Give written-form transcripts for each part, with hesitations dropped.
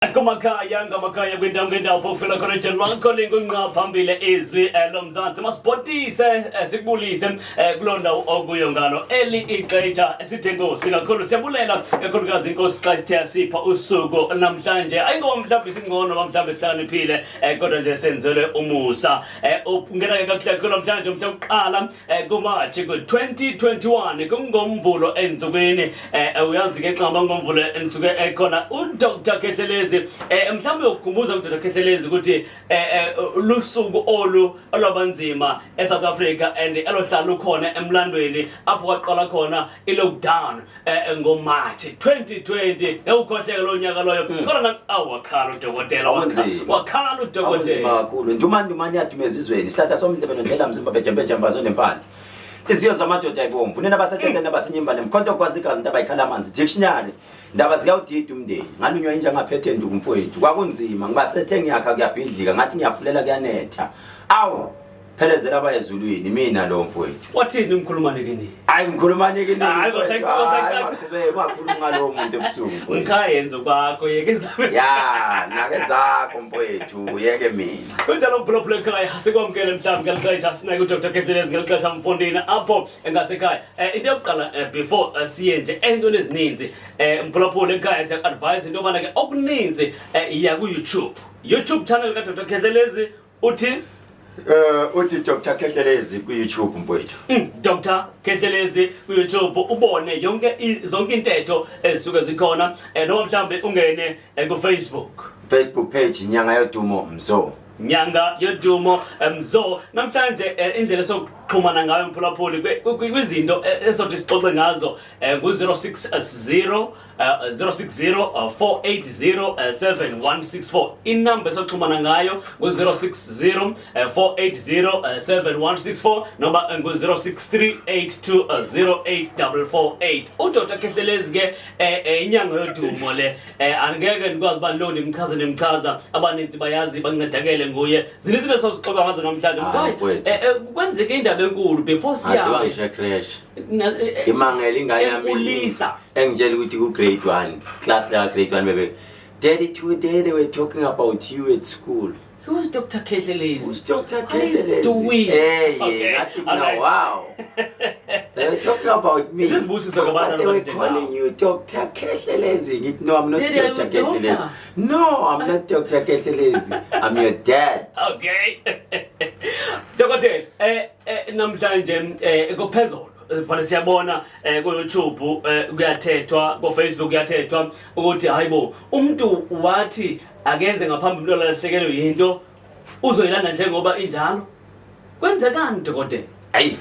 Ngamakaya kwindawo phofela khona nje lwakho lingunqa phambili izwi lomzansi masibhotise sikubulise kulonda okuyo ngalo eli ixetsha esithengosi kakhulu siyabulela ekhulukazi inkosi xa ithe yasipha usuku namhlanje ayingoba mhlawumbe singcono mhlawumbe sihlaniphile kodwa nje senzele umusa ungena ke kahle kakhulu namhlanje umhla wokuqala kuMarch ku-2021 kungomvulo ensukwini uyazi ke xa ngomvulo ensuke ekhona uDr Khehlelezi mhlawumbe ukukhumbuza uDr Khehlelezi ukuthi lusuku olwabanzima eSouth Africa and elohlala ukhona emlandweni apho kwaqala khona ilockdown ngoMarch 2020 ekukhohleka lo nyaka loyo kodwa awakhala udokotela wakhala udokotela kakhulu ndumani yathumeza izweni sihlahla somdlebe nondlela mzimba bejembe zonempandla iziyo zamadoda ayibomvu nina basethethe nabasenyimba nemkhonto kwazikazi into abayikhala amanzi dictionary ndaba ziyawudida umndeni ngalunywa inja ngaphethe nduku mfowethu kwakunzima ngibasethe ngiyakha kuyabhidlika ngathi ngiyafulela kuyanetha awu phelezela abayezulwini mina lo mfowethu wathini umkhulumane kini hayi ngikhulumane kini hayi wakhuluma ngalo muntu ebusuku ngikhayenza kwakho yeke ya nake zakho mfowethu yeke mina kunjalo ubhlobhle ekhaya sikwamkele mhlawumbe ngelixesha sinake uDr Khehlelezi ngelixesha mfondini apho engasekhaya into yokuqala before siye nje entweni ezininzi umphulaphula ekhaya siya-advise into yobana ke okuninzi iya ku-YouTube channel kaDr Khehlelezi uthi uthi Dr Khehlelezi ku-YouTube mfowethu Dr Khehlelezi ku-YouTube ubone zonke intetho ezisuke zikhona noma mhlambe ungene ku-Facebook page Nyanga Yodumo Mzo Nyanga Yodumo Mzo namhlanje indlela sokuxhumana ngayo mphulaphuli kwizinto esothi sixoxe ngazo ku-060 4807164 inamba esoxhumana ngayo ku-060 4807164 noma ngu-063820848 uDr Khehlelezi ke inyanga yodumo le angeke ndikwazi uba lo ndimchaza abaninzi bayazi bancedakele nguye zinizinto sosixoxa ngazo namhlanje mkayi kwenzeke indaba enkulu before siyawe ngisho crash ngimangela ingane yami engitshela ukuthi ku grade 1 class la grade 1 bebe daddy today they were talking about you at school. Who's Dr. Khehlelezi? Who's Dr. Khehlelezi? Hey, okay. Wow. They were talking about me. This is they were calling you Dr. Khehlelezi. No, I'm not Dr. Khehlelezi. No, I'm not Dr. Khehlelezi. I'm your dad. Okay. Dr. namhlanje ekuphezulu phela siyabona ku-YouTube kuyathethwa ku-Facebook kuyathethwa ukuthi hayibo umuntu wathi akeze ngaphambi umuntu olahlekelwe yinto uzoyilanda njengoba injalo kwenzekani dokotela hayi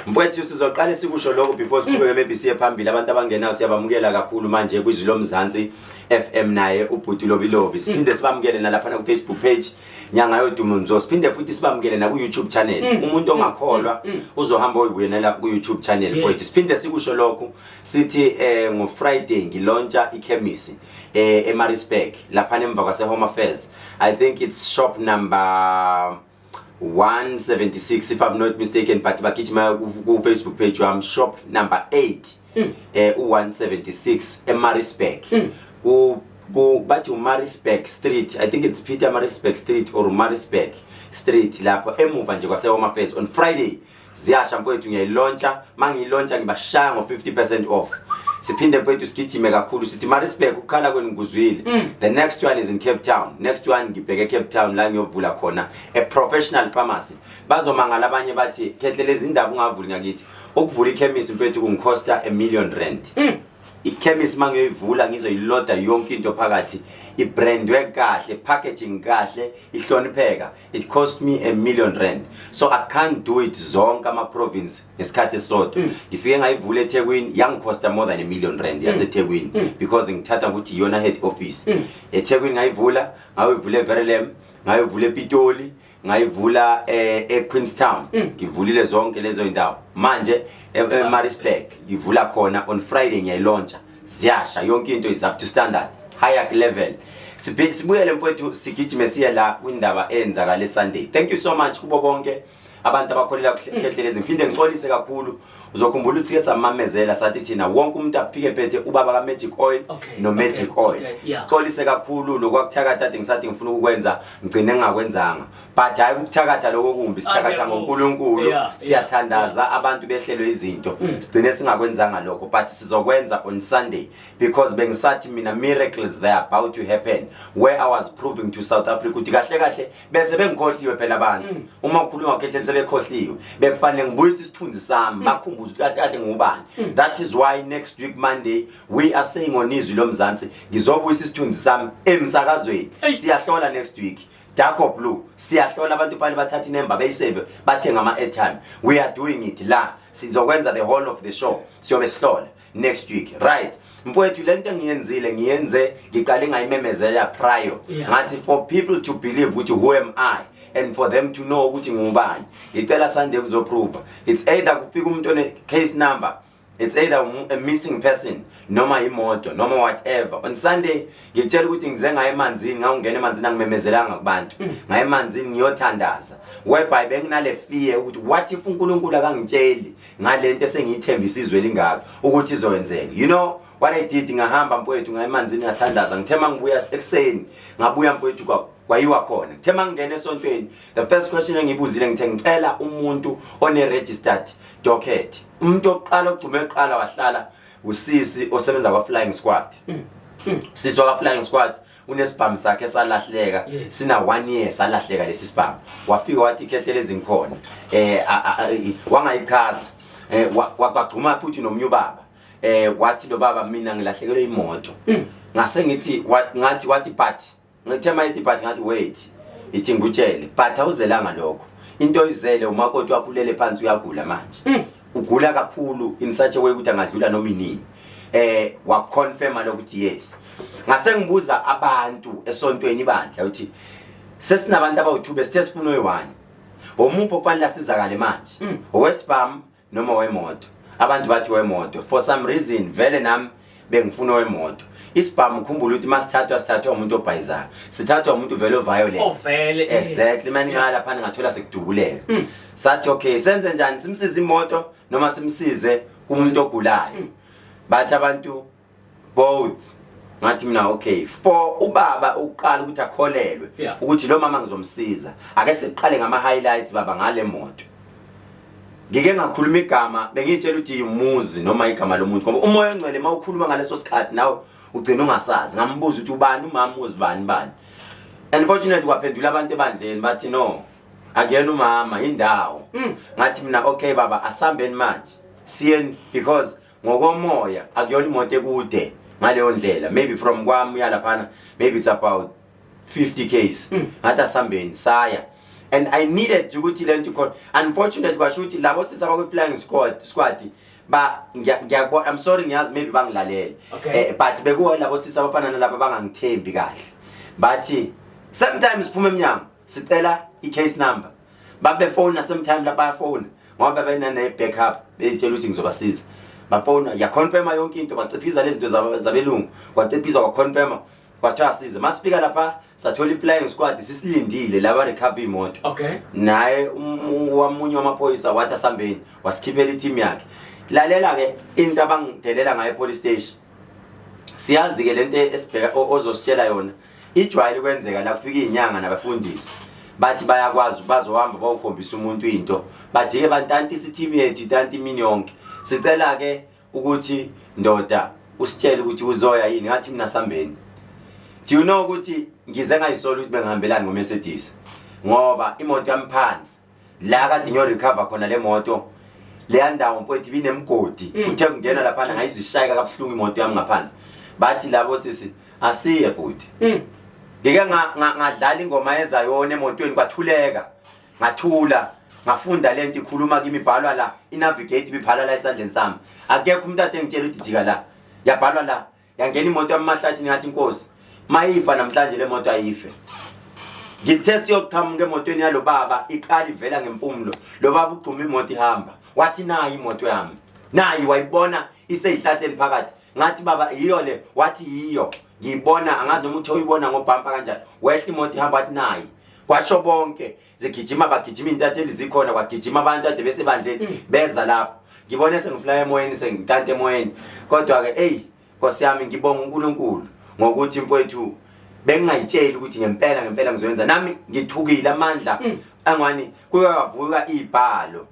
mfowethu sizoqala sikusho lokho before siqhubeke maybe siye phambili abantu abangenayo siyabamukela kakhulu manje kwizwi lomzansi FM naye ubhuti lobilobi siphinde sibamukele nalapha ku Facebook page Nyanga Yodumo Mzo siphinde futhi sibamukele na ku YouTube channel umuntu ongakholwa uzohamba uyibuyela ku YouTube channel mfowethu siphinde sikusho lokho sithi ngo Friday ngilontsha ikhemisi eMaritzburg lapha nemva kwase Home Affairs I think it's shop number 176 if I'm not mistaken but bagijima ku Facebook page wami shop number 8 176 eMaritzburg ku bathi uMaritzburg Street I think it's Peter Maritzburg Street or Maritzburg Street lapho emuva nje kwase Home Affairs on Friday ziyasha mfowethu ngiyilontsha mangiyilontsha ngibashaya ngo 50% off siphinde mfowethu sigijime kakhulu sithi Maritzburg ukhala kweninguzwile the next one is in Cape Town next one ngibheke Cape Town la ngiyovula khona a professional pharmacy bazomangala abanye bathi Khehlelezi indaba ungavuli ngakithi ukuvula ikhemisi mfowethu kungikhosta R1 million ikhemisi mangiyoyivula ngizoyiloda yonke into phakathi ibrandwe kahle packaging kahle ihlonipheka it cost me R1 million so I can't do it zonke ama province ngesikhathi esodwa ngifike ngayivula eThekwini yangikhosta more than R1 million yaseThekwini because ngithatha ukuthi iyona head office eThekwini ngayivula eVerelem ngayivula ePitoli ngayivula eQueenstown ngivulile zonke lezo indawo manje eMaritzburg ngivula khona on Friday ngiyayilontsha siyasha yonke into is up to standard higher level sibuyele mfowethu sigijime siya la kwindaba enzakale Sunday thank you so much kubo bonke abantu abakholela Khehlelezi ngiphinde ngixolise kakhulu uzokhumbula ukuthi ke samamezela sathi thina wonke umuntu afike phethe ubaba ka magic oil no magic oil sixolise kakhulu lokwakuthakatha ade ngisathi ngifuna ukwenza ngcine engakwenzanga but hayi ukuthakatha lokho kumbi sithakatha ngoNkulunkulu siyathandaza abantu behlelo izinto sigcine singakwenzanga lokho but sizokwenza on Sunday because bengisathi mina miracles they are about to happen where I was proving to South Africa ukuthi kahle kahle bese bengikhohliwe phela abantu uma ukhuluma ngekhehle sebekhohliwe bekufanele ngibuyise isithunzi sami bakhumbuze ukuthi kahle ngubani that is why next week Monday we are saying on izwi lomzansi ngizobuyisa isithunzi sami emsakazweni siyahlola next week dark or blue siyahlola abantu fanele bathatha inemba beyisebe bathenga ama airtime we are doing it la sizokwenza the whole of the show siyobe sihlola next week right mfowethu lento engiyenzile ngiyenze ngiqale ngayimemezela prior ngathi for people to believe ukuthi who am I and for them to know ukuthi ngubani ngicela Sunday kuzoprove it's either kufika umuntu one case number it's either a missing person noma imoto noma whatever on Sunday ngitshela ukuthi ngize ngaye emanzini ngawungena emanzini angimemezelanga kubantu ngaye emanzini ngiyothandaza whereby benginale fear ukuthi what if uNkulunkulu akangitsheli ngalento esengiyithembisa izwe lingaka ukuthi izowenzeka you know what I did ngahamba mfowethu ngaye emanzini ngathandaza ngithema ngibuya ekseni ngabuya mfowethu kwayiwa khona ngithema ngene esontweni the first question engibuzile ngithe ngicela umuntu one registered docket umuntu oqala ogcume eqala wahlala usisi osebenza kwa flying squad sisi wa flying squad unesibhamu sakhe salahleka sina 1 year salahleka lesi sibhamu wafika wathi Khehlelezi ngikhona wangayichaza waqhuma futhi nomnye ubaba wathi lo baba mina ngilahlekelwe imoto ngase ngithi ngathi wathi but ngithema ithi but ngathi wait ithi ngutshele but awuzelanga lokho into izele umakoti wakhulele phansi uyagula manje ugula kakhulu in such a way ukuthi angadlula noma inini wa confirm lokuthi yes ngase ngibuza abantu esontweni ibandla uthi sesinabantu abawu2 besithe sifuna oyi1 omupho kufanele asizakale manje owesibhamu noma wemoto abantu bathi wemoto for some reason vele nami bengifuna wemoto isibhamu ukhumbula ukuthi masithathwa umuntu obhayizayo sithathwa umuntu vele violent vele exactly manje ngala phana ngathola sekudubuleka sathi okay senze njani simsize imoto noma simsize kumuntu ogulayo bathi abantu both ngathi mina okay for ubaba uqala ukuthi akholelwe ukuthi lo mama ngizomsiza ake siqale ngama highlights baba ngale moto ngike ngakhuluma igama bengitshela ukuthi umuzi noma igama lomuntu ngoba umoya ongcwele mawukhuluma ngaleso sikhathi nawe ugcina ungasazi ngambuza ukuthi ubani umama uzibani bani unfortunately kwaphendula abantu ebandleni bathi no akuyena umama indawo ngathi mina okay baba asambeni manje siyeni because ngokomoya akuyona imoto ekude ngaleyo ndlela maybe from kwami yalaphana maybe it's about 50 km ngathi asambeni saya and I needed ukuthi lento khona unfortunately kwashuthi labo sisaba kwe flying squad ba ngiyabona I'm sorry ngiyazi maybe bangilalele but bekuwa labo sisaba bafana nalabo bangangithembi kahle bathi sometimes phuma eminyango sicela i-case number babe phone sometimes la baya phone ngoba benane backup betshela ukuthi ngizobasiza bafona ya confirm yonke into baciphiza lezi zinto zabelungu kwaciphizwa kwa confirm kwathiwa size masifika lapha sathola i-flying squad sisilindile laba recovery imoto naye wamunye wamaphoyisa wathi asambeni wasikhiphela i-team yakhe lalela ke into abangidelela ngayo police station siyazi ke lento esibheka ozositshela yona ijwayele kwenzeka la kufika izinyanga nabafundisi bathi bayakwazi bazohamba bawukhombisa umuntu into bajike bantanti isiteam yethu tanti imini yonke sicela ke ukuthi ndoda usitshele ukuthi uzoya yini ngathi mina sambeni do you know ukuthi ngize ngayisola ukuthi bengihambelani ngoMercedes ngoba imoto yamphansi la kade ngiyo recover khona le moto le ndawo mfowethu binemgodi uthe ngena lapha ngayizishayeka kabuhlungu imoto yami ngaphansi bathi labo sisi asiye bhuti ngike ngadlala ingoma ezayona emotweni kwathuleka ngathula ngafunda lento ikhuluma kimi ibhalwa la inavigate biphala la esandleni sami akekho umuntu ade ngitshela ukuthi jika la yabhalwa la yangena imoto yamahlathi ngathi inkosi mayifa namhlanje le moto ayife ngithe siyoqhamuka emotweni yalo baba iqali vela ngempumulo lo baba ugquma imoto ihamba wathi nayi imoto yami nayi wayibona iseyihlahleni phakathi ngathi baba yiyo le wathi yiyo ngiyibona angazi noma uthi uyibona ngobhampa kanjani wehla imoto ihamba wathi nayi kwasho bonke zegijima bagijima intatheli zikhona kwagijima abantu ade bese bandleni beza lapho ngibone sengifly emoyeni sengitante emoyeni kodwa ke hey Nkosi yami ngibonga uNkulunkulu ngokuthi mfowethu bengingayitsheli ukuthi ngempela ngizoyenza nami ngithukile amandla angwani kuyavuka ibhalo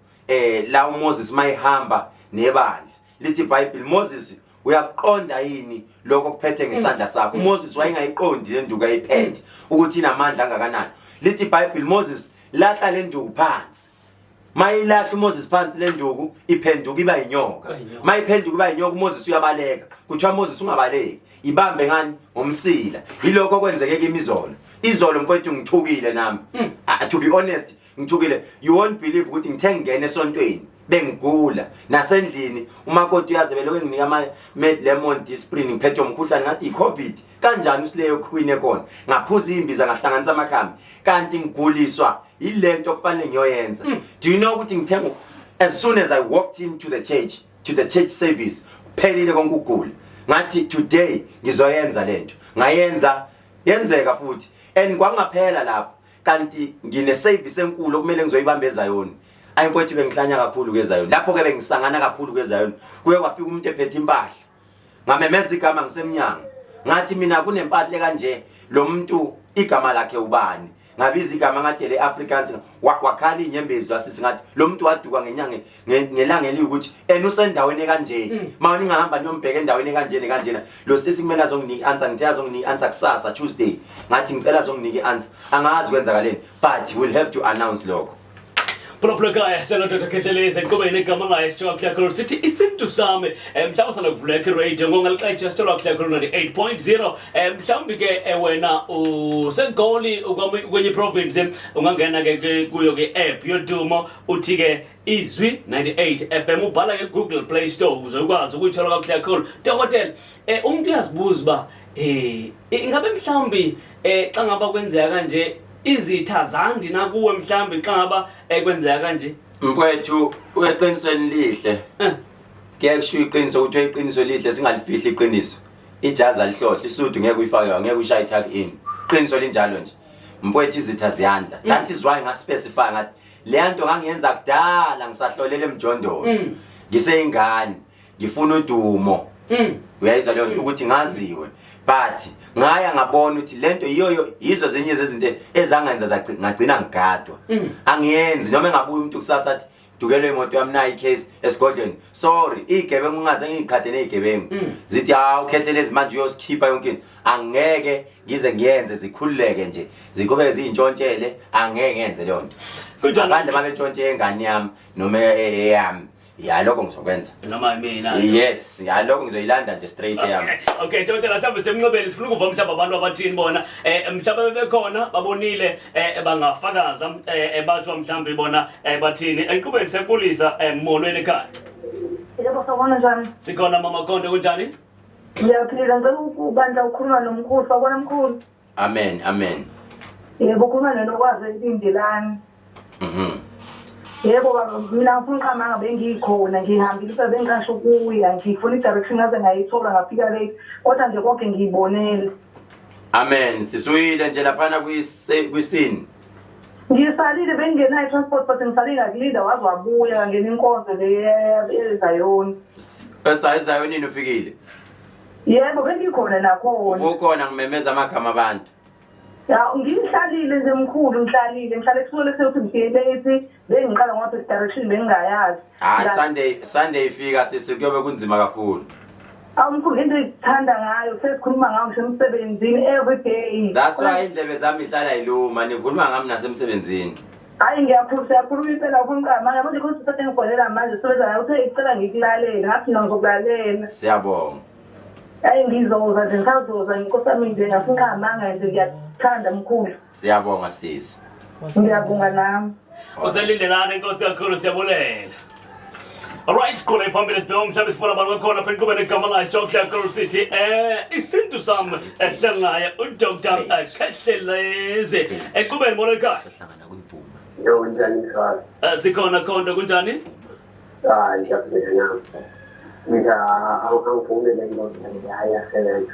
la uMoses mayihamba nebandla lithi iBhayibheli Moses uyaqonda yini lokho kuphethe ngesandla sakho uMoses wayengayiqondi le nduku ayiphethe ukuthi inamandla angakanani lithi iBhayibheli Moses lahla le nduku phansi mayilahla uMoses phansi le nduku iphenduka iba inyoka mayiphenduka iba inyoka uMoses uyabaleka kuthiwa Moses ungabaleki ibambe ngani ngomsila yilokho kwenzeke kimizolo izolo mfowethu ngithukile nami to be honest ngithukile you won't believe ukuthi ngithe ngene esontweni bengigula nasendlini umakoti uyaze beloko enginika ama lemon disprin ngiphethe umkhuhlane ngathi iCovid kanjani usileyo queen ekona ngaphuza imbiza ngahlanganisa amakhambi kanti ngiguliswa ilento okufanele ngiyoyenza do you know ukuthi ngithenga as soon as I walked into the church service kuphelile konke ukugula ngathi today ngizoyenza lento ngayenza yenzeka futhi and kwangaphela lapho kanti ngine service enkulu okumele ngizoyibambeza yona ayimfowethu bengihlanya kakhulu keZayoni lapho ke bengisangana kakhulu keZayoni kuye kwafika umuntu ephethe impahla ngamemeza igama ngisemnyango ngathi mina kunempahla kanje lo muntu igama lakhe ubani ngabiza igama ngathi le Africans wakhala inyembezi wasisi ngathi lo muntu waduka ngenyanga ngelanga elikuthi usendaweni kanje mawuni ngahamba niyombheka endaweni kanje nekanjena lo sisi kumele azonginika answer ngithe azonginika answer kusasa Tuesday ngathi ngicela azonginika answer angazi kwenzakaleni but we'll have to announce lokho Proploka hlelo Dr. Khehlelezi qhubeni igama layo sithola Khehlelezi sithi isintu sami mhlawumbe sana kuvuleka radio ngongalixaxa sithola Khehlelezi 8.0 mhlawumbe ke wena usegoli kwenye province ungangena ke kuyo ke app yodumo uthi ke izwi 98 FM ubhala ke Google Play Store uzokwazi ukuyithola kaKhehlelezi dokotela umuntu uyazibuza ba ingabe mhlawumbe xa ngaba kwenzeka kanje izitha zandi nakuwe mhlambe xa ngaba kwenzeka kanje mfowethu uyeqinisweni lihle kuyakusho iqiniso ukuthi iqiniso lihle singalifihli iqiniso ijazi alihlohla isudu ngeke uyifake ngeke ushaya itag in iqiniso linjalo nje mfowethu izitha ziyanda that is why ngaspecify ngathi le nto ngangiyenza kudala ngisahlolele emjondolo ngiseyingane ngifuna udumo uyayizwa leyo nto ukuthi ngaziwe but ngaya ngabona ukuthi lento yizo zenye zezinto ezangenza ngagcina ngigadwa angiyenzi noma engabuya umuntu kusasa athi dukelwe imoto yami nayi case esigodlweni sorry igebengu ungaze ngiqhade nezigebengu zithi Khehlelezi manje uyosikhipha yonke into angeke ngize ngiyenze zikhululeke nje zikube zintshontshelele angeke ngenze leyo nto kunjani manje babetshontshe engane yami noma eyami ya lokho ngizokwenza noma mina yes ya lokho ngizoyilanda nje straight yami okay dokotela sabe semncebeni sifuna ukuva mhlaba abantu abathini bona mhlaba bebekhona babonile bangafakaza bathi mhlambe bona bathini enqubeni sepolisa molweni ekhaya yebo sabona njani sikhona mama Konde kunjani ngiyaphila ngicela ukubandla ukhuluma nomkhulu sabona mkhulu amen yebo khuluma nokwazi indilani yebo baba mina ngifuna uqhamanga bengikhona ngihambile bengasho kuya ngifuna idirection ngaze ngayithola ngafika late kodwa nje konke ngiyibonele amen sisuyile nje lapha kwisini ngisalile bengenayo transport but ngisalile akulinda wazi wabuya ngene inkonzo le eZayoni eSayoni ufikile yebo bengikhona nakhona ukhona ngimemeza amagama abantu ya ngihlalile nje mkhulu ngihlalile ngihlale kusole sethi ngiyelethi bengiqala ngoba direction bengingayazi Sunday ifika sikuyobe kunzima kakhulu awumkhulu into ngithanda ngayo sesikhuluma ngayo emsebenzini every day that's why indlebe zami ihlala iluma nikhuluma ngami nasemsebenzini hayi ngiyakhuluma impela ukunqama manje kuthi sathe ngifonela manje sobenza uthe icela ngikulalela ngathi ngizokulalela siyabonga hayi ngizoza nje ngizoza inkosami nje ngafuna amanga nje ngiyathanda mkhulu siyabonga sisi ngiyabonga nami uselindelana inkosi kakhulu siyabulela alright khona iphambili sibheka mhlawumbe sifuna abantu bekhona phe inqubeni igama layo Khehlelezi sithi isintu sami ehlala naye uDr Khehlelezi enqubeni bona ekhaya sihlangana kwimvuma yo njani sawa sikhona Konde kunjani ngiyaphila mina angifungele ngizothi ayasebenza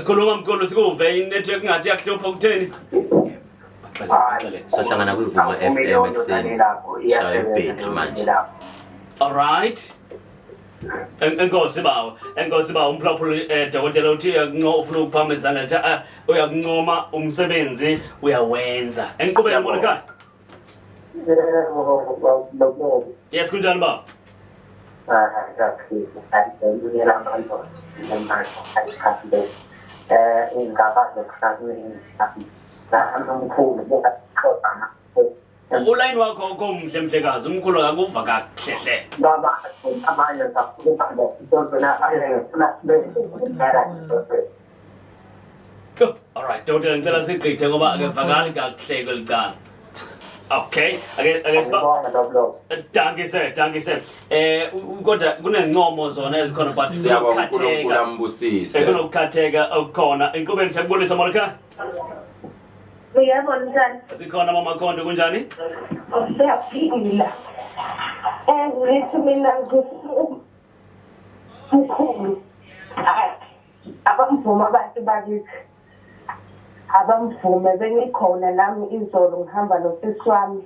khuluma mkhulu sikuve inetwork ngathi yakuhlupha ukutheni Sohlangana kwiVuma FM ekseni. Shaya ibhetri manje. All right. Enkosi bawo umphulaphuli dokotela uthi ufuna ukuphamba izandla nje uyakuncoma umsebenzi uyawenza enqubeni Monica. Yes kunjani baba? Uline wakho komhle mhlekazi umkhulu akakuva kakhehle. Baba amanye All right, dokotela ngicela sigqithe ngoba akevakali kakuhle kwelicala. Okay, ake Danke sir. Kodwa kunencomo zona ezikhona but siyabonga mbusise. Kunokukhatheka okukhona. Inqubeni siyakubonisa Monica. Yebo njani? Sikhona mama Khondo kunjani? Siyaphila. Ngithi mina ngikukhulu. Abamvuma abantu bakithi. Abamvume bengikhona nami izolo ngihamba nosisi wami.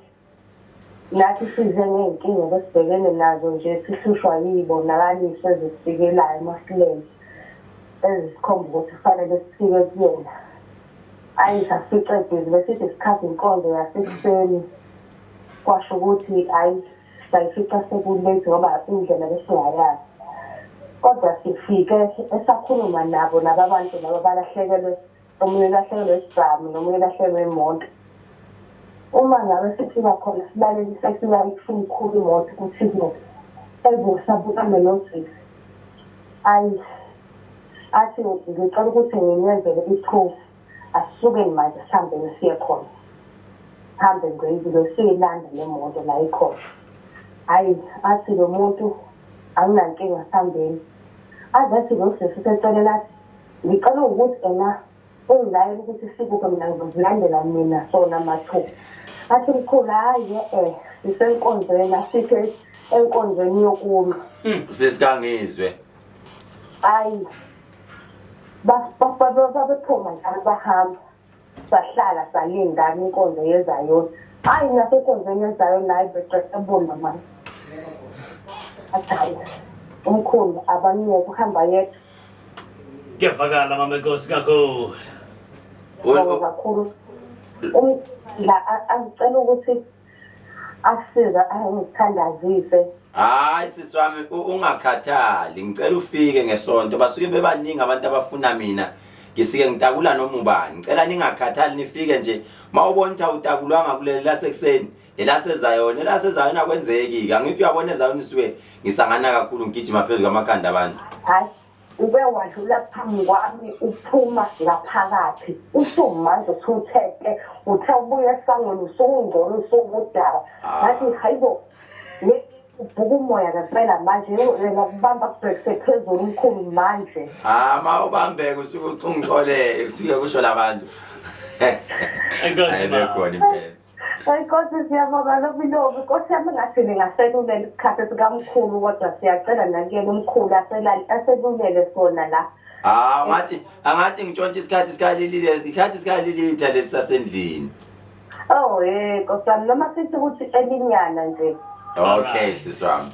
Nathi size ngenkinga besibhekene nazo nje sihlushwa yibo nakaliswe ezifikelayo emasileni. Ezikhomba ukuthi kufanele sifike kuyena. Safica ibhizi besithi isikhathi inkonzo yasekuseni kwasho ukuthi sayifica sekulate ngoba indlela besingayazi kodwa sifike esakhuluma nabo nabantu laba balahlekelwe omunye lahlekelwe isibhamu nomunye lahlekelwe imoto uma ngabe sifika khona sibalekisa sila ikhulu imoto ukuthi ezosabuka melosisi athi ngicela ukuthi nginyezele iproof asuke manje sihambe siye khona hambe ngiyizilo siyilanda lemoto la ikhona athi lo muntu anginankinga sihambeni azathi lo sesicela lathi ngicela ukuthi ungilayela ukuthi sibuke mina ngizozilandela mina sona mathuba athi mkhulu sisenkonzweni asithe enkonzweni yokulwa Sisikangizwe. Babephuma njalo bahamba sahlala salinda inkonzo yezayo nasenkonzweni yezayo naye beqesebona manje athi umkhulu abanye kuhamba yedwa Kuyavakala mama Nkosi kakhulu. kakhulu la angicela ukuthi asiza angithandazise Hayi sisi wami ungakhathali ngicela ufike ngesonto basuke bebaningi abantu abafuna mina ngisike ngitakula noma ubani ngicela ningakhathali nifike nje mawubona ukuthi utakulwanga kuleli lasekuseni elasezayona akwenzeki angithi uyabona ezayona isuke ngisangana kakhulu ngigijima phezulu kwamakhanda abantu hayi ube wadlula phambi kwami uphuma ngaphakathi usumanje usutheke uthe ubuya esangweni usungcono usubudala ngathi hayibo ubhuku umoya kaphela manje ngakubamba kubhekise phezulu umkhulu manje mawubambeke usuke ucungcolele kusuke kusho labantu Enkosi impela Nkosi siyabonga lobilobi Nkosi yami ngathini ngaselulele isikhathi sikamkhulu kodwa siyacela nakuyena umkhulu aselulele sona la angathi ngitshontshe isikhathi sikalilitha lesasendlini Nkosi yami noma sithi ukuthi elinyana nje okay siswami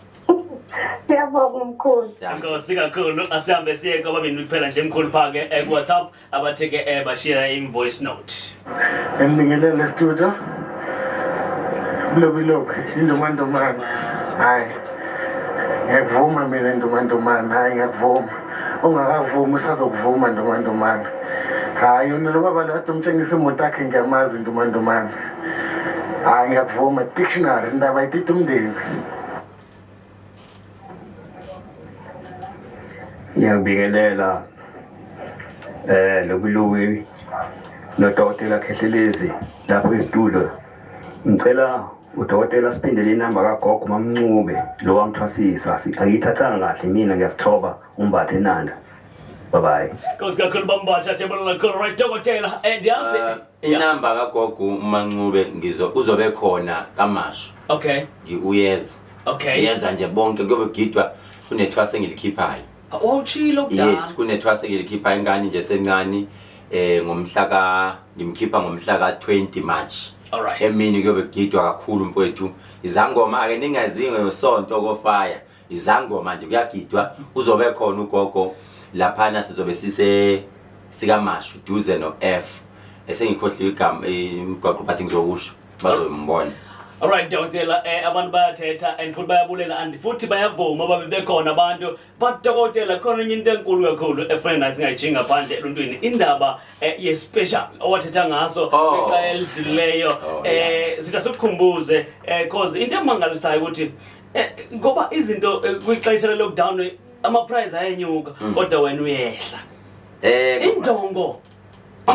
siyabonga mkhulu Nkosi kakhulu asihambe siye kwababini kuphela nje mkhulu phake WhatsApp abatheke bashare invoice note Ngibingelele studio Lobi indomandumana hayi ngiyavuma mina indomandumana hayi ngiyavuma ungakavuma usazokuvuma indomandumana hayi lo baba lo kade umtshengisa imoto yakhe ngiyamazi indomandumana hayi ngiyavuma dictionary indaba ithi umndeni Ngiyabingelela lobi nodokotela Khehlelezi lapho esitulo ngicela udokotela siphindele inamba kagogo mamncube lo wangithwasisa akuyithathanga kahle mina ngiyasithoba umbathe enanda bye bye Nkosi kakhulu bambatsha siyabonga kakhulu right dokotela ndiyazi inamba kagogo umancube uzobe khona kamasho Okay uyeza Okay yeza nje bonke kube gidwa kunethwase engilikhiphayo Chilo kudala Yes kunethwase engilikhiphayo ingane nje sencane ngomhla ngimkhipha ngomhla ka 20 March. Alright. Emini kuyobe kugidwa kakhulu mfowethu. Izangoma ake ningazinge yosonto ko fire. Izangoma nje kuyagidwa uzobe khona ugogo laphana sizobe sika Mashu duze no F. Esengikhohliwe igama imgwaqo bathi ngizokusho bazombona. Alright Dokotela, abantu bayathetha and futhi bayabulela and futhi bayavuma babe bekhona abantu but Dokotela khona enye into enkulu kakhulu efana nasingayijinga phandle eluntwini indaba ye special owathetha ngaso exa elidlulileyo sitha sikukhumbuze cause into emangalisayo ukuthi ngoba izinto kwixesha le lockdown ama price ayenyuka kodwa wena uyehla indongo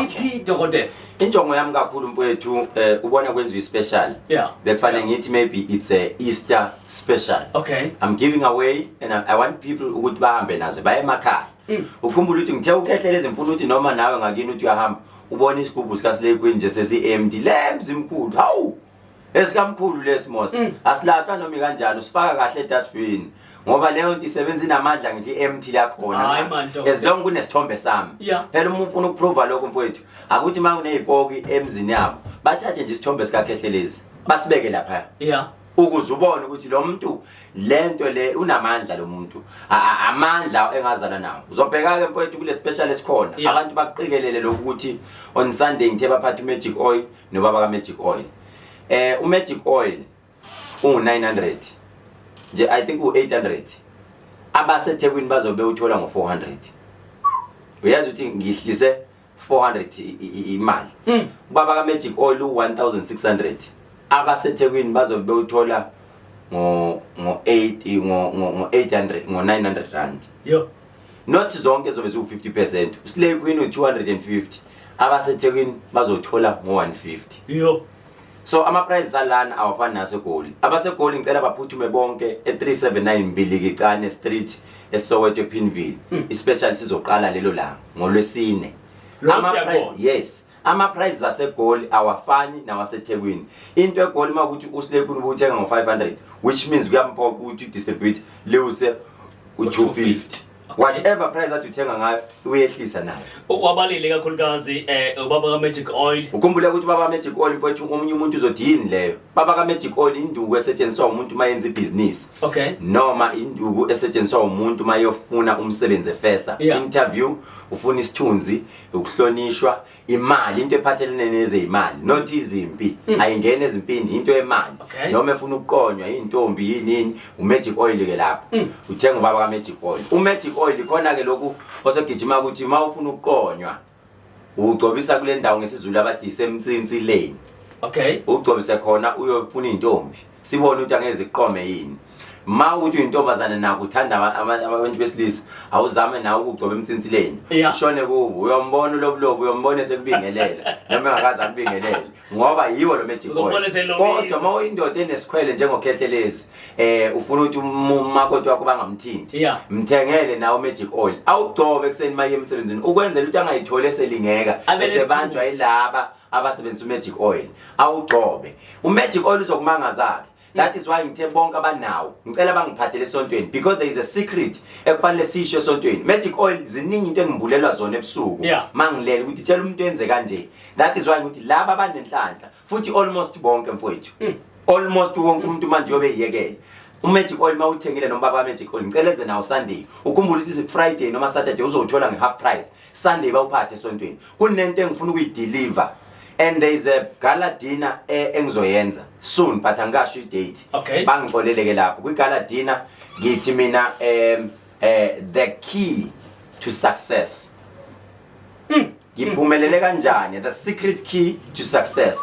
iphi Dokotela? Injongo yami kakhulu mfowethu ubona kwenziwe special. Yeah. Bekufanele ngithi maybe it's a Easter special. Okay. I'm giving away and I want people ukuthi bahambe nazo baye emakhaya. Ukhumbula ukuthi ngithe ukhehlelezi mfuna ukuthi noma nawe ngakini uthi uyahamba ubona isigubhu sika Slay nje sesi empty lemzimkhulu. Hawu. Esikamkhulu lesimos. Asilahlwa noma kanjalo sifaka kahle edustbin. Ngoba leyo nto isebenza inamandla ngithi empty la khona. As long kunesithombe sami. Phela umuntu ufuna ukuprova lokho mfowethu. Akuthi manje unezipoki emzini yabo. Bathathe nje isithombe sika Khehlelezi. Basibeke lapha. Yeah. Ukuze ubone ukuthi lo muntu lento le unamandla lo muntu. Amandla engazala nawo. Uzobheka ke mfowethu kule special esikhona. Abantu baqikelele lokuthi on Sunday ngithe baphatha magic oil nobaba ka magic oil. Magic oil u900. Nje I think u800. AbaseThekwini bazobe uthola ngo400. Uyazi ukuthi ngihlise 400 imali. Ubaba ka magic oil u1600. AbaseThekwini bazobe uthola ngo800 ngo900 rand. Yo. Not zonke zobe zu50%. Slay Queen u250. AbaseThekwini bazothola ngo150. Yo. So ama prices alana awafani naseGoli. Abasegoli ngicela baphuthume bonke e379 Mbilikicane Street eSoweto Pinville. Especially sizoqala lelo la ngoLwesine. Ama price yes. Ama prices aseGoli awafani nawaseThekwini. Into eGoli makuthi uSlekuni ubuthenga ngo500 which means kuyamphoqa ukuthi distribute lewuse u250. Whatever price that uthenga ngayo uyehlisa nayo. Wabalile kakhulukazi ubaba ka magic oil. Ukhumbule ukuthi baba magic oil mfowethu omunye umuntu uzothini leyo. Baba ka magic oil induku esetshenziswa umuntu mayenza ibusiness. Okay. Noma induku esetshenziswa umuntu mayofuna umsebenzi efesa. Interview, ufuna isithunzi, ukuhlonishwa, imali into ephathelene nezimali, not izimpi. Ayingene ezimpini into emali. Noma efuna ukuqonywa intombi yini umagic oil ke lapho. Uthenga ubaba ka magic oil. Umagic oil khona ke lokhu osegijima ukuthi mawufuna ukuqonywa ugcobisa kule ndawo ngesizulu abathi semtsinsi lane. Okay. Ugcobise khona uyofuna intombi. Sibone ukuthi angeze iqome yini. Ma uthi intombazana nako uthanda abantu besilisa awuzame nawe ukugcoba emtsinsi lane. Ushone kubo uyombona lobulobo uyombona sekubingelela noma engakaza kubingelela ngoba yiwo lo magic oil. Kodwa ma uyindoda enesikhwele njengokhehlelezi ufuna ukuthi umakoti wakho bangamthinti mthengele nawo magic oil awugcobe kuseni maye emsebenzini ukwenzela ukuthi angayithole selingeka esebanjwa yilaba abasebenzisa magic oil awugcobe umagic oil uzokumangaza. That is why ngithe bonke abanawo ngicela bangiphathele esontweni because there is a secret ekufanele sisho esontweni. Magic oil ziningi into engibulelwa zona ebusuku mangilele ukuthi tshela umuntu enze kanje. That is why ukuthi laba abanenhlanhla futhi almost bonke mfowethu almost wonke umuntu manje yobe yiyekela umagic oil mawuthengile noma baba magic oil ngiceleze nawo Sunday ukhumbula ukuthi Friday noma Saturday uzothola ngehalf price. Sunday bawuphathe esontweni kunento engifuna ukuyideliver. And there is a gala dinner engizoyenza soon but angasho date. Bangixoleleke lapho kwi gala dinner ngithi mina the key to success. Ngiphumelele kanjani the secret key to success.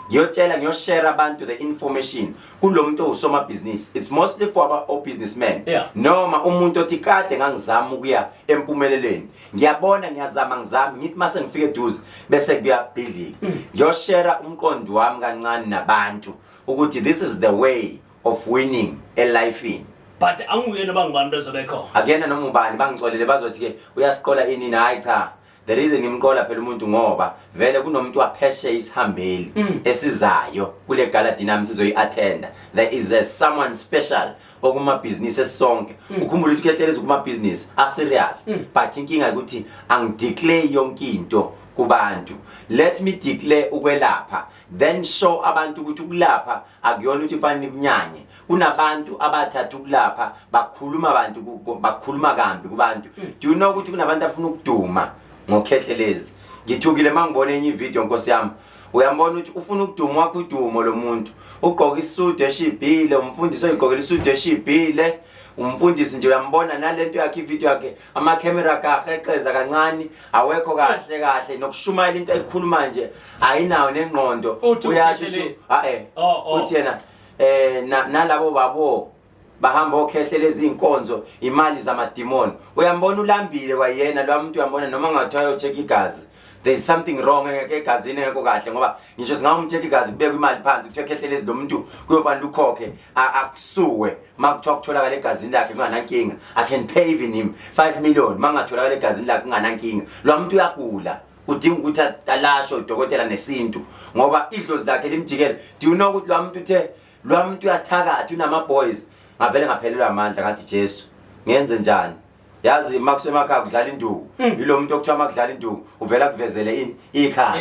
Ngiyoshare abantu the information kulomuntu osoma business. It's mostly for our businessmen. Noma umuntu othi kade ngangizama ukuya empumelelweni. Ngiyabona ngiyazama ngithi mase ngifike eduze bese kuyabhidlika. Ngiyoshare umqondo wami kancane nabantu ukuthi this is the way of winning a life in. But anguyena bangibantu ezobekho. Akena noma ubani bangixolele bazothi ke uyasiqola inini hayi cha. The reason ngimqola phela umuntu ngoba vele kunomuntu wapheshe isihambeli esizayo kule gala dinner sizoyi-attenda. There is someone special okuma business esonke. Ukhumbula ukuthi Khehlelezi kuma business a serious but inkinga ukuthi angideclare yonke into kubantu. Let me declare ukwelapha, then show abantu ukuthi ukulapha akuyona ukuthi fanele kunyanye. Kunabantu abathatha ukulapha bakhuluma abantu bakhuluma kambi kubantu. Do you know ukuthi kunabantu afuna ukuduma ngokhehlelezi? Ngithukile mangibona enye ivideo Nkosi yami. Uyambona ukuthi ufuna ukuduma wakho udumo lo muntu. Ugqoka isudu eshibhile, umfundisi oyigqokela isudu eshibhile. Umfundisi nje uyambona nalento yakhe ivideo yakhe ama camera kahle exeza kancane awekho kahle nokushumayela into ayikhuluma nje ayinawo nengqondo uyasho uthi yena nalabo babo bahamba okhehlelezi inkonzo imali zamademon uyambona ulambile kwayena lo muntu uyambona noma ngathiwa yo-check igazi. There is something wrong egazini engekho kahle ngoba ngisho singamu-check igazi kubekwa imali phansi kuthiwa Khehlelezi lo muntu kuyofanele ukhokhe akusuwe makuthiwa kutholakala egazini lakhe kunganankinga. I can pay even him 5 million mangatholakala egazini lakhe kunganankinga. Lo muntu uyagula udinga ukuthi alashwe udokotela nesintu ngoba idlozi lakhe limjikele. Do you know ukuthi lo muntu uthe lo muntu uyathakatha unama boys ngavele ngaphelelwa amandla ngathi Jesu ngenze njani? Yazi makusemakhaya kudlala induku yilo muntu okuthiwa makudlala induku uvela kuvezele ini ikhanda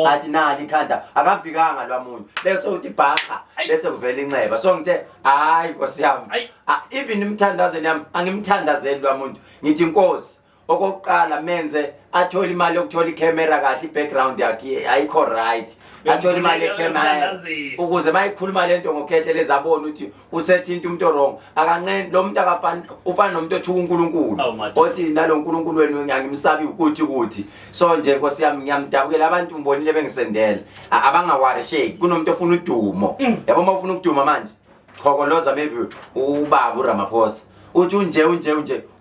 athi nali ikhanda akafikanga lo muntu bese uthi bhaqa bese kuvela inxeba. So ngithe hayi Nkosi yami even imthandazweni yami angimthandazeli lo muntu ngithi Nkosi okokuqala menze athola imali yokuthola icamera kahle ibackground yakhe ayikho right athola imali yecamera ukuze mayikhuluma lento ngokhehlelezi abone ukuthi usethinta umuntu wrong akanqeni lo muntu akafani ufana nomuntu othuka uNkulunkulu othi nalo uNkulunkulu wenu ngiyangimsabi ukuthi so nje Nkosi yami ngiyamdabukela abantu ngibonile bengisendela abangawarisheki kunomuntu ofuna udumo yabo mawufuna ukuduma manje khokoloza maybe ubaba uRamaphosa uthi unje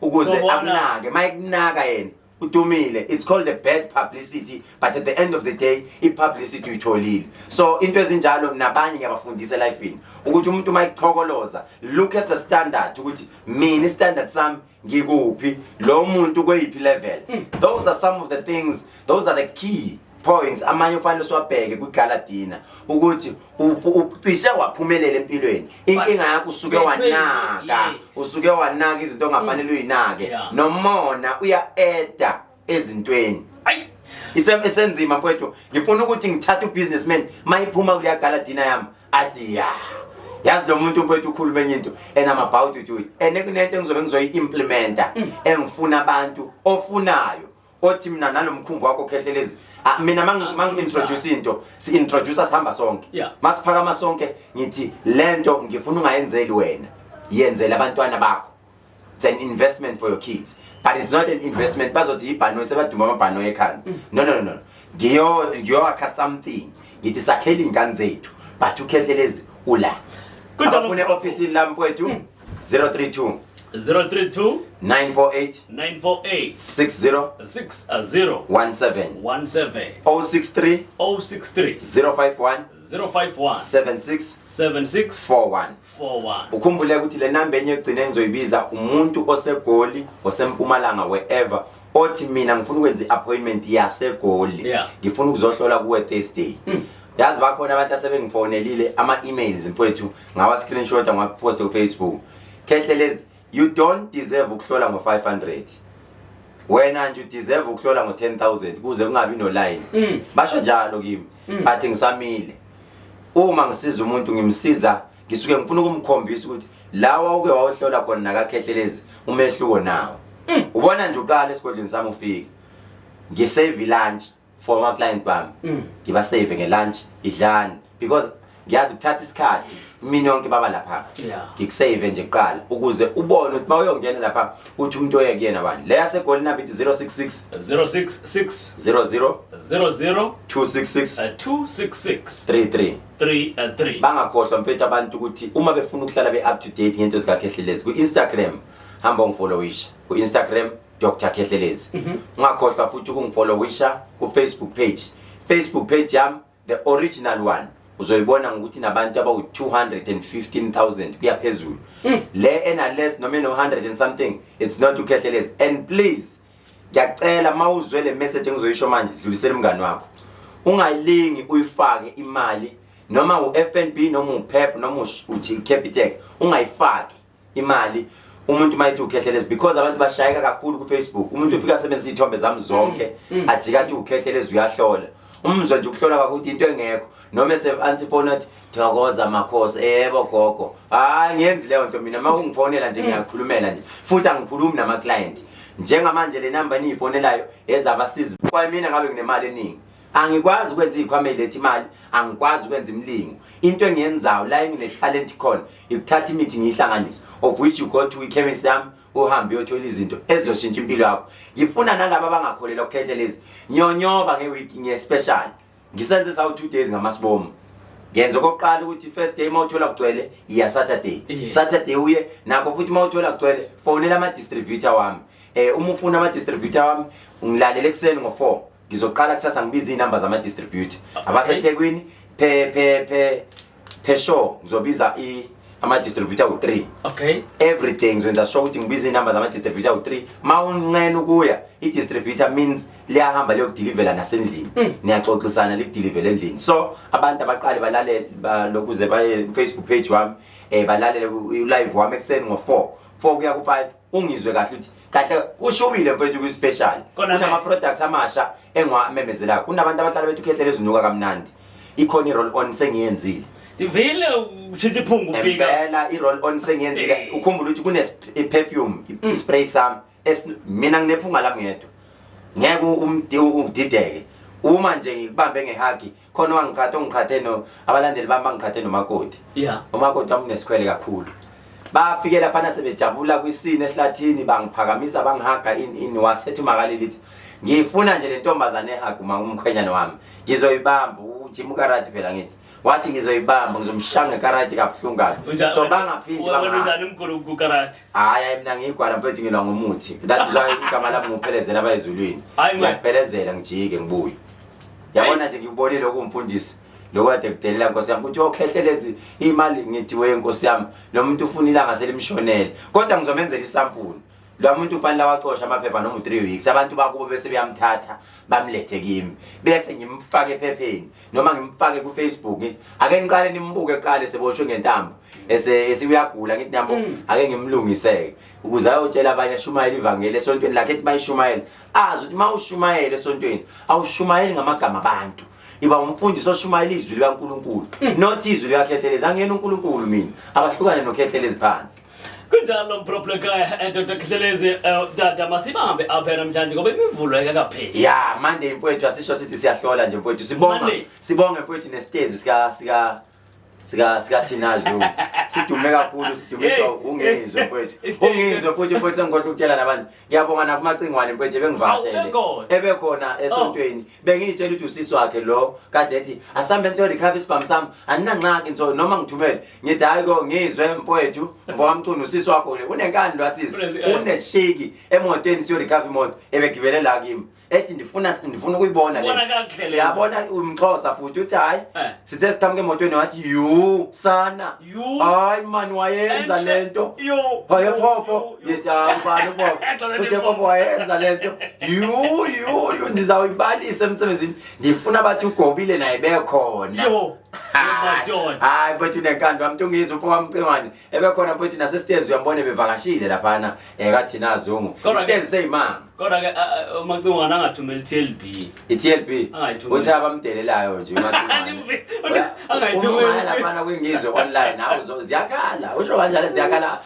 ukuze akunake mayikunaka yena udumile. It's called the bad publicity but at the end of the day ipublicity uyitholile. So into ezinjalo nabanye ngiyabafundisa lifeini ukuthi umuntu mayikhokoloza look at the standard ukuthi mina standard sami ngikuphi lo muntu kweyiphi level. Those are some of the things, those are the key points amanye ufanele siwabheke kwiGalatina ukuthi ucishe waphumelela empilweni. Inkinga yakho usuke wanaka izinto ongafanele uyinake nomona uya-eda ezintweni. Isenzima mfowethu ngifuna ukuthi ngithathe ubusinessman mayiphuma kuleya Galatina yami athi yazi lo muntu mfowethu ukhuluma enye into and I'm about to do it and kunento engizobe ngizoyi-implementa engifuna abantu ofunayo othi mina nalomkhumbi wakho Khehlelezi mina mangi-introduce into si-introduce sihamba sonke masiphakama sonke ngithi lento ngifuna ungayenzeli wena yenzela abantwana bakho. It's an investment for your kids but it's not an investment bazothi ibhanoyi sebaduma amabhanoyi ekhanda. No ngiyowakha something ngithi sakhele iy'ngane zethu but uKhehlelezi ula abafune ofisini lami mfowethu 032 948 60 17 063 051 76 41. Ukhumbule ukuthi le number enye egcine ngizoyibiza umuntu osegoli osempumalanga wherever othi mina ngifuna ukwenza i-appointment yasegoli ngifuna ukuzohlola kuwe Thursday. Yazi bakhona abantu asebengifonelile ama-emails mfowethu ngawa-screenshot ngaposta ku-Facebook. Khehlelezi you don't deserve ukuhlola ngo-500 wena nje deserve ukuhlola ngo-10,000 kuze kungabi no line. Basho njalo kimi but ngisamile uma ngisiza umuntu ngimsiza ngisuke ngifuna ukumkhombisa ukuthi lawa uke wawuhlola khona nakaKhehlelezi umehluko nawo. Ubona nje uqala esigodleni sami ufike ngisave lunch for my client bami ngiba save ngelunch idlani because ngiyazi ukuthatha isikhathi mina yonke baba lapha ngikusave nje kuqala ukuze ubone ukuthi mawuyongena lapha uthi umuntu oyekuyena bani le yasegoli number ithi 066 00 266 33 bangakhohlwa mfethu abantu ukuthi uma befuna ukuhlala be-up to date ngento zikaKhehlelezi ku-Instagram hamba ungifollowisha ku-Instagram Dr. Khehlelezi. Ungakhohlwa futhi ukungifollowisha ku-Facebook page yami the original one uzoyibona ngokuthi nabantu abawu-215,000 kuya phezulu. Le ena-less noma eno-100 and something it's not uKhehlelezi. And please ngiyacela mawuzwe le message engizoyisho manje dlulisela umngani wakho ungayilingi uyifake imali noma u-FNB noma u-PEP noma u-Capitec ungayifaki imali umuntu mayithi ukhehlelezi because abantu bashayeka kakhulu ku Facebook umuntu ufika asebenzisa ithombe zami zonke ajika athi ukhehlelezi uyahlola umzwa nje ukuhlola kakuthi into engekho noma ansifona athi thokoza makhosi yebo gogo ngiyenzi leyo nto mina makungifonela nje ngiyakhulumela nje futhi angikhulumi nama client njengamanje le number niyifonelayo ezabasizi kwa mina ngabe nginemali eningi angikwazi ukwenza ikhwame lethi imali angikwazi ukwenza imlingo into engiyenzayo la ngine talent khona ikuthatha imithi ngihlanganisa of which you go to ichemist yami uhambe uyothola izinto ezoshintsha impilo yakho ngifuna nalabo abangakholelwa ukhehlelezi nyonyoba ngeweek ngespecial ngisenze sawu 2 days ngamasibomo ngenza okokuqala ukuthi first day mawuthola kugcwele iya Saturday Saturday uye nakho futhi mawuthola kugcwele fonela ama distributor wami uma ufuna ama distributor wami ungilalele ekseni ngo4 ngizoqala kusasa ngibiza inamba zama distributor abaseThekwini pe show ngizobiza ama distributor u3 okay everything ngizoyenza show ukuthi ngibiza inamba zama distributor u3 mawunqena ukuya distributor means liyahamba liyokudeliver nasendlini niyaxoxisana likudeliver endlini so abantu abaqali balalele lokuze baye Facebook page wami balalele live wami ekseni ngo4 kuya ku5 ungizwe kahle uthi kahle kushubile mfethu ku special kunama products amasha engwamemezela kunabantu abahlala bethu Khehlelezi unuka kamnandi ikhona i roll on sengiyenzile divile uchithi iphungu ufika ngempela i roll on sengiyenzile ukhumbula ukuthi kune perfume spray sam mina nginephunga lami ngedwa ngeke umdideke uma nje ngikubambe ngehagi khona wangiqhathe no abalandeli bami bangiqhathe nomakoti umakoti wami unesikhwele kakhulu bafike lapha nasebejabula kwisini ehlathini bangiphakamisa bangihaga in wasethi makalelithi ngifuna nje lentombazane ehaga umkhwenyana wami ngizoyibamba uJim Karate phela ngithi wathi ngizoyibamba ngizomshanga karate kabuhlungu so bangaphindi bangaphindi umkhulu Karate hayi mina ngigwala mfethu ngilwa ngomuthi that is why igama lami nguphelezela abayizulwini ngiyaphelezela ngijike ngibuye yabona nje ngibonile lokumfundisi lokade kudelela Nkosi yami ukuthi Khehlelezi imali ngithiwe Nkosi yami lo muntu ufuna ilanga selimshonele kodwa ngizomenzela isampulu lo muntu ufanele wacosha amaphepha noma 3 weeks abantu bakubo bese beyamthatha bamlethe kimi bese ngimfake ephepheni noma ngimfake ku Facebook ngithi ake niqale nimbuke eqale seboshwe ngentambo esiyagula ngithi nyambo ake ngimlungiseke ukuze ayotshela abanye ashumayele ivangeli esontweni lakhe ethi bayishumayele azi ukuthi mawushumayele esontweni awushumayeli ngamagama abantu iba umfundisi oshumayela izwi likaNkuluNkulu not izwi likaKhehlelezi angena uNkulunkulu mina abahlukane noKhehlelezi phansi kunjalo mpropleka Dr. Khehlelezi dada masibambe apha namhlanje ngoba imivulo ayikapheli manje mfowethu asisho sithi siyahlola nje mfowethu sibonge mfowethu nesitezi sika Thinazo sidume kakhulu sidumiswa ungizwe mfowethu ungizwe futhi ngikhohle ukutshela nabantu ngiyabonga nakumacingwane mfowethu bengivashele ebekhona esontweni bengitshela ukuthi usisi wakhe lo kade ethi asambe siyo recover isibhamu sami aninanqaki nso noma ngithumele ngithi hayi ko ngizwe mfowethu mvamcunu usisi wakho le unenkani lwasisi uneshiki emotweni siyo recover imoto ebegibelela kimi ethi ndifuna ukuyibona le yabona umXhosa futhi uthi hayi sithe siqhamuke emotweni wathi sana hayi man wayenza lento hayi phopho yethi ubani phopho uthi phopho wayenza lento ndizawuyibalisa emsebenzini ndifuna bathi ugobile naye bekhona hayi mfethu nenkando wami ungizwe mfo wamcingwane ebekhona mfethu nasestezi uyambone bevakashile laphana kaThinazungu istezi seyimanga kodwa ke umacingwane angathumeli TLB iTLB uthi abamdelelayo nje angayithumeli laphana kwingizwe online nawo ziyakhala usho kanjalo ziyakhala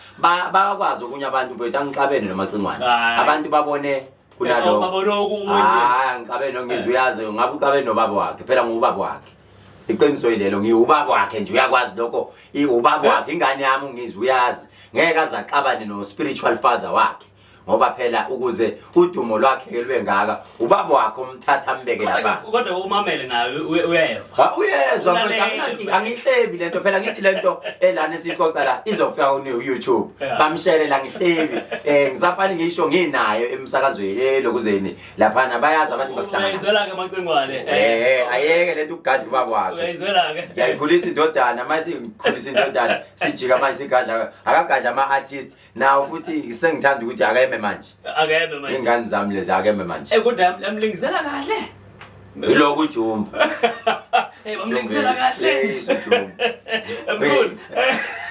bakwazi ukunya abantu mfethu angixabene nomacingwane abantu babone kunalokho babone okunye ngixabene ngizwe uyazi ngabe uxabene nobaba wakhe phela ngubaba wakhe iqiniso yilelo ngiubaba wakhe nje uyakwazi lokho ubaba wakhe ingane yami ungizwe uyazi ngeke azaxabane no spiritual father wakhe ngoba phela ukuze udumo lwakhe lwengaka ubaba wakhe umthatha ambeke lapha kodwa umamele nawe uyeva uyezwa manje angihlebi lento phela ngithi lento elana esixoxa la izofika ku YouTube bamshele la ngihlebi ngizapani ngisho nginayo emsakazweni lokuzeni lapha bayazi abantu basihlangana uyizwela ke macingwane ayeke lento ukugada ubaba wakhe uyizwela ke yayikhulisa indodana mase ngikhulisa indodana sijika manje sigadla akagadla ama artist nawo futhi sengithanda ukuthi akayeme manje ingane zami lezi akeme manje kodwa yamlingisela kahle iloko ujumbo bamlingisela kahle isijumbo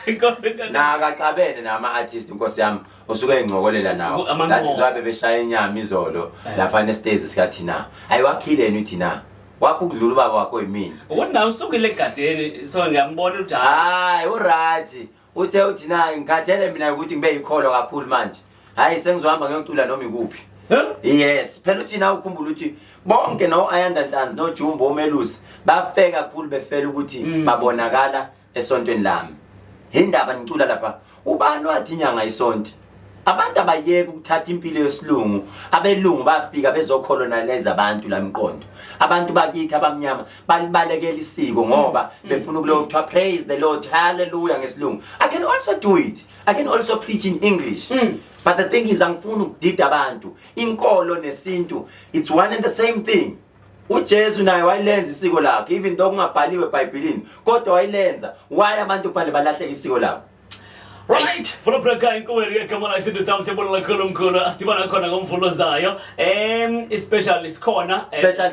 Inkosi ntando. Nakaxabene nama-artist inkosi yami usuke engcokolela nawo. That is why beshaya inyama izolo lapha nestage sikathi na. Ayiwakhileni uthi na. Wakho ukudlula ubaba wakho yimini. Wona usukile egadeni so ngiyambona ukuthi Hayi urathi. Uthe uthi na ngikhathele mina ukuthi ngibe yikholo kakhulu manje. Hayi sengizohamba ngiyocula noma ikuphi. Yes, phela uthi na ukhumbula ukuthi bonke no Ayanda Ntanzi no Jumbo Melusi bafe kakhulu befela ukuthi babonakala esontweni lami. Indaba ngicula lapha. Ubani wathi inyanga isonto? Abantu abayeke ukuthatha impilo yesilungu, abelungu bafika bezocolonize abantu la emqondo. Abantu bakithi abamnyama balibalekela isiko ngoba befuna ukulokuthiwa praise the Lord, hallelujah ngesilungu. I can also do it. I can also preach in English. But the thing is angifuni ukudida abantu. Inkolo nesintu, it's one and the same thing. uJesu naye wayilenza isiko lakhe even though kungabhaliwe eBhayibhelini kodwa wayilenza. Why abantu kufanele balahleke isiko labo? Right, for breaka inkweli kamala isinto sami siyabona kakhulu asitibana khona ngomvulo zayo. Especially sikhona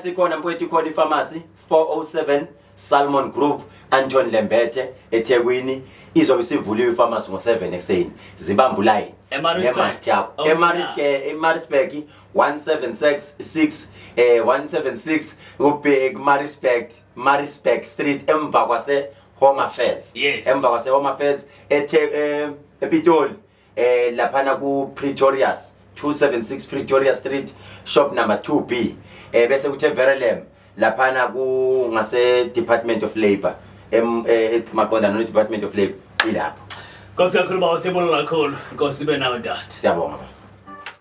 sikhona mfowethu khona ipharmacy 407 Salmon Grove Anton Lembethe eThekwini izobe sivuliwe ipharmacy ngo7 ekseni. Zibamba line emask yakho eMaritzburg 176 176 ubhek Maritzburg Street emva kwase Home Affairs. Yes. Emva kwase Home Affairs ePitoli laphana ku Pretorius 276 Pretoria Street shop number 2B. Bese kuthe Verelem laphana ku ngase Department of Labor maqondana no Department of Labor ilapho. Nkosi kakhulu bawo siyabona kakhulu. Nkosi be nawe dad. Siyabonga.